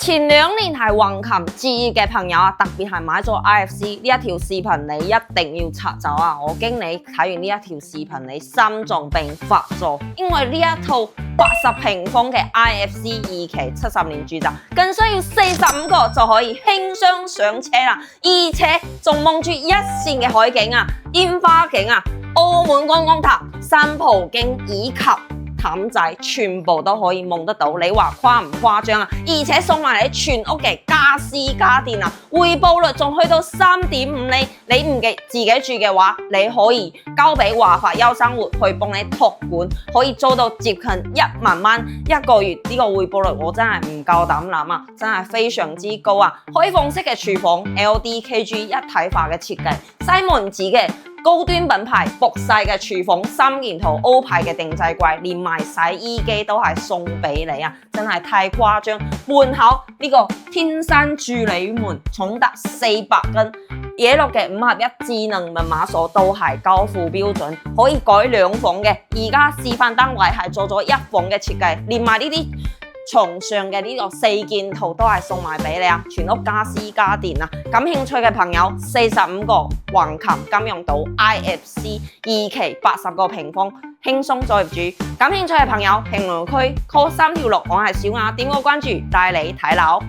前2年係橫琴置業嘅朋友啊，特別係買咗 IFC 呢一條視頻，你一定要拆走啊！我驚你睇完呢一條視頻，你心臟病發作，因為呢一套80平方嘅 IFC 2期70年住宅，更需要45個就可以輕鬆上車啦，而且仲望住一線嘅海景啊、煙花景啊、澳門觀光塔、新葡京以及氹仔全部都可以望得到，你話誇唔誇張啊？而且送埋你全屋嘅家私家電啊，回報率仲去到3.5厘。你唔自己住嘅話，你可以交俾華發優生活去幫你託管，可以做到接近1萬蚊一個月。呢個回報率我真係唔夠膽諗啊，真係非常之高啊！開放式嘅廚房 ，LDKG 一體化嘅設計，西門子嘅高端品牌博世嘅廚房3件套 O 牌嘅定制櫃，連埋洗衣機都係送俾你啊！真係太誇張。門口呢個天山助理門重達400斤，野樂嘅5合1智能密碼鎖都係交付標準，可以改2房嘅。而家示範單位係做咗1房嘅設計，連埋呢啲床上嘅呢個4件套都係送埋俾你啊！全屋家私家電啊！感興趣嘅朋友，45個橫琴金融島 IFC 2期80個平方，輕鬆做業主。感興趣嘅朋友，評論區 call 3條6，我係小雅，點個關注帶你睇樓。